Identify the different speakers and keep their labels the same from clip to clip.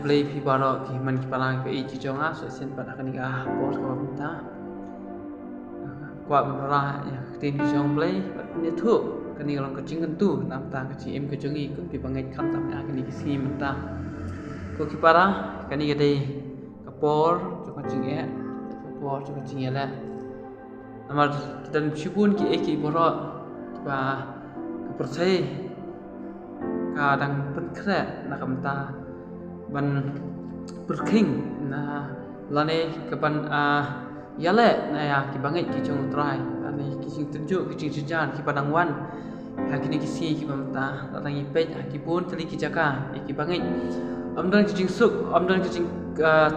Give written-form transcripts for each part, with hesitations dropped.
Speaker 1: play pi baro ki man ki palang pe chi chonga so sen pat akan ka pos ka banta kwa ra ya tin ki chong play pat ni thu kan ni long ka ching kan tu nam ta ka chi em ka chongi ku pi bangai kham tam ya kan ni ki si manta ko ki para kan ni ka dei ka por cho ka ching e por cho ka ching e la namar dan chibun ki e ki baro ba ka percaya kadang penkre nak kamta ban berking na lane kapan yale na ya ki bangai ki chong try ani ki sing tunjuk ki sing sejan ki padang wan ha ki ni ki si ki pamta latang ipej ha ki pun tali ki jaka ki bangai amdan ki sing suk amdan ki sing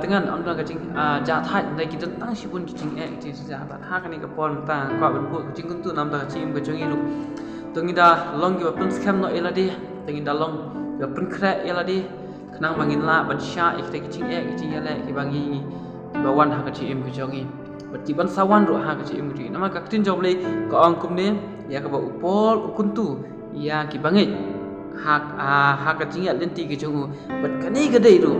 Speaker 1: tengan amdan ki sing ja thai dai ki tang si pun ki sing e ki sing seja ba ha ka ni ka pon ta kwa ban bu ki sing kun tu nam da chim ka chong ilu tongida long ki pun scam no eladi tongida long ki pun kre eladi kenang bangin la ban sha ik te kicing e kicing yale ki bangi ki bawan ha ka chi em ki jongi bat ki ban sawan ro ha ka chi em ki nama ka tin job le ko ang kum ne ya ka ba upol ukuntu ya ki bangi ha ka ching ya lenti ki jongu bat kani ga dei ro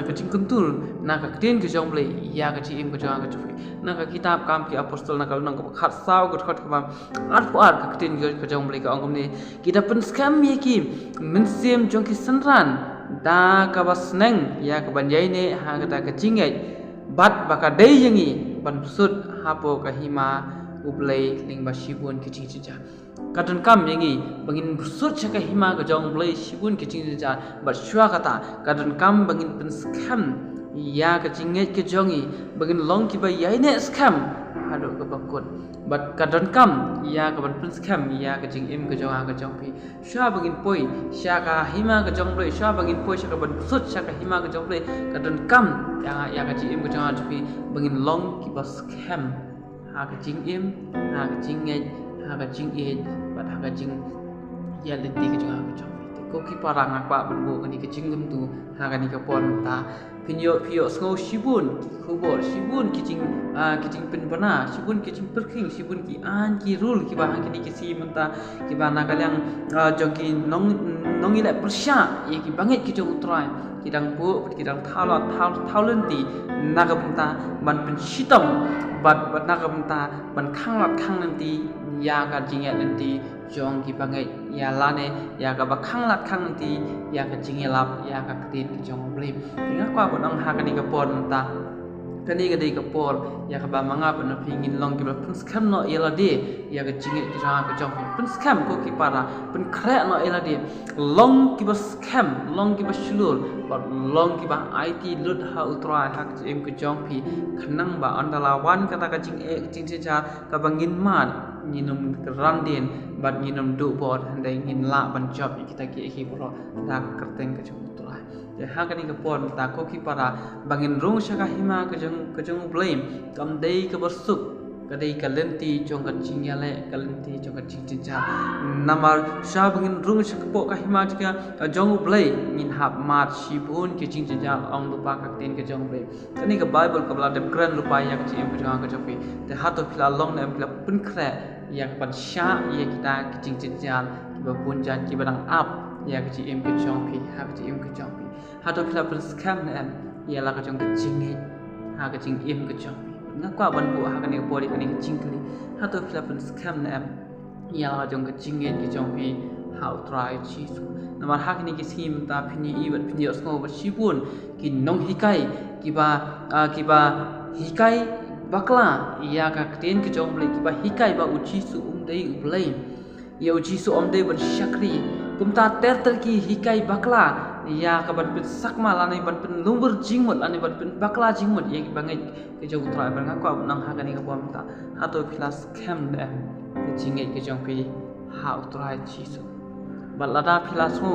Speaker 1: ka ching kuntul na ka tin ki jong le ya ka chi em ki jong ka chu na ka kitab kam ki apostol na ka nang ka khat saw ka khat ka ba ar pu ar ka tin ki jong le ka ang kum ne ki da pen scam mi ki min sem jong ki sanran da ka basneng ya ka banjai ne ha ka ka chingai bat baka dei yangi ban sut hapo ka hima ublei ling ba shibun ki ching ja kadun kam yangi bangin sut chaka hima ka jong blei shibun ki ching ja bat shwa kata kadun kam bangin pen scam ya ka chingai ki jongi bangin long ki ba yai ne scam hado ka bakut bat kadon kam ya ka ban pen scam ya ka jing im ka jong ka jong pi sha bangin poi sha ka hima ka jong blei sha bangin poi sha ka ban sut sha ka hima ka jong blei kadon kam ya ka jing im ka jong pi bangin long ki ba scam ha ka jing im ha ka jing ngai ha ka jing e bat ha ka jing ya lenti ka jong ka jong ko ki parang apa ban bo ka ni ka jing gam tu ha ka ni ka pon ta pio sngau shibun khubor shibun kicing pin bana shibun kicing perking shibun ki an ki rule ki bahang ki ki si menta ki bana kalyang jong ki nong ila persya ye ki banget ki jong utrai ki dang bu ki dang thaulenti nagamta ban pen shitam bat nagamta ban khanglat khang nanti ya ka jingya nanti jong ki banget ya lane ya ka ba khanglat khang nanti ya ka jingya lap ya ka tin ki jong blim inga kwa ko nang ha ka ni ka pon ta kani ga dei ka por ya ka ba manga ban pingin long ki ba pun scam no ela de ya ka jingya ki ra ka jong pun scam ko ki para pun kre no ela de long ki ba scam long ki ba shulur ba long ki ba it lut ha utra ha em ka jong pi khnang ba andala wan ka ta ka jing e jing se ja ka bangin man nginum randin bat nginum du bot handai ngin la ban job kita ki bro da kerteng ka jong utra ya ha ka ni ka pon ta ko ki para bangin rung sha ka hima ka jong blame kam dei ka bersuk ka dei ka lenti jong ka chingyale ka lenti jong ka chinja namar sha bangin rung sha ka po ka hima ka jong blame ngin hap mat shibun ki chinja ong lupa ka tin ka jong blame kani ka bible ka bla dem kran lupa ya ka chim ka jong ka jopi te hato pila long na pila pun kre ya ka pan sha ya kita ki chinja ki ba pun jan ki badang up ya ka chim ka jong pi ha ka chim ka jong pi hato pila pun scam na ya la ka jong ka chingi ha ka ching im ka jong nga kwa ban bu ha ka ni pori ka ni ching kali hato pila pun scam na ya la ka jong ka chingi ki jong pi how try chi su namar ha ka ni ki sim ta phini i bat phini osko ba shibun ki nong hikai ki ba hikai bakla ya ka ten ki jong blai ki ba hikai ba uchi su dei ublai ya uchi su dei ban shakri kumta ter ki hikai bakla ya ka ban pin sakma lanai ban pin lumbur jingmut ani ban pin bakla jingmut ye ki bangai ki jong utrai ban ngakwa nang ha ka ni ka bom ta ha to plus cam de ki jingai ki jong pi ha utrai chi su balada plus ho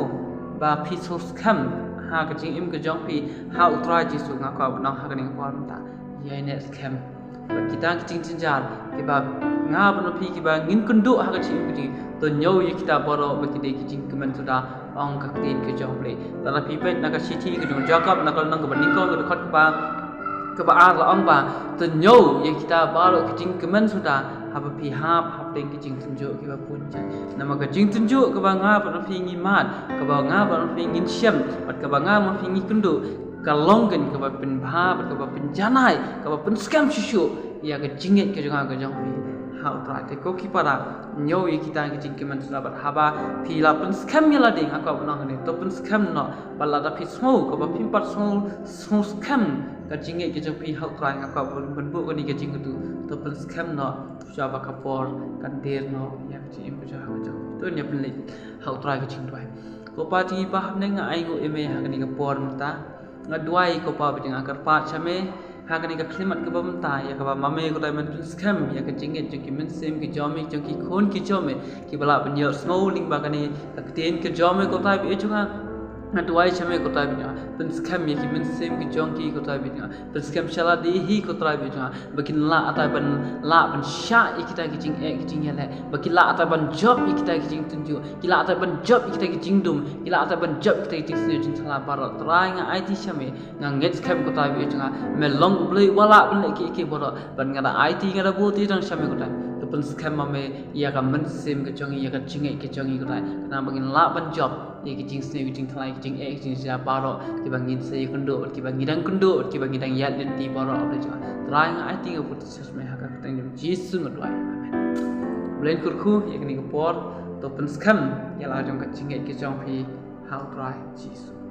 Speaker 1: ba piso scam ha ka jing im ka jong pi ha utrai chi su ngakwa nang ha ka ni ka bom ta ye ne scam kita kicing jar kiba nga bano pi kiba ngin kundu ha kicing kicing to nyau ye kita boro ba kide kicing kemen suda ong ka tin ke jong ple tala pi pe na ka city ke jong jakap na kal nang ka baning ko ka khot ba ar la ong ba to nyau ye kita baro kicing kemen suda ha pi ha teng ki jing tunjuk ki ba pun chan nama ka jing tunjuk ka ba nga ba fi ngi mat ka ba nga ba fi ngi syam bat ka ba nga ma fi ngi kundu ka longgen ka ba pen bha bat ka ba pen janai ka ba pen scam shishu ya ka jinget ka jang ka jang fi hau tra te ko ki para nyo yi kita ki jing ki man sura bat haba phi la pen scam ya la ding ha ka ba na ne to pen scam no ba la da phi smo ka ba phi pat smo scam ka jinget ki jang fi hau tra ka ba ben bu ka ni ka jing tu to pen scam no Java kapor kan der no yang ci im ko ha jo to ne pen le hau tra ka jing dwai ko pa ti pa ne nga ai go eme ha ni kapor mata nga dwai ko pa bi nga kar pa chame ha ni ka klimat ka ba mata ya ka ba mame ko dai man pen scam ya ka jinget jo ki men sem ki jomi jo ki khon ki jome ki bala pen yo snowing ba ka ni ka ten ki jome ko ta bi e jo Aduai chame ko tabi nga, pen scam ye ki men sem ki jonki ko tabi nga, pen scam shala di hi ko tabi nga, bakin la atai ban sha ikita ki jing ki jing yale, bakin la atai ban job ikita ki jing tunju, kila atai ban job ikita ki jing dum, kila atai ban job ikita ki jing senu jing sala barat, trai nga IT chame nga nget scam ko tabi nga, me long blue wala ban le ki boro, ban nga da IT nga da buti jang chame ko tabi. Pen scam mame ya ka men sem ke jongi ya ka jing ke jongi ko tai kana bangin la ban job ye ki jing sne ki jing thlai ki jing ki jing sia baro ki bangin se kundo ki bangin dang kundo ki bangin dang yat den ti baro apa jo try nga I think put sus me ha ka tang dem jisu ngodwai amen blen kurku ye ni ko por to pen scam ya la jong ka jing ki jong phi how try jisu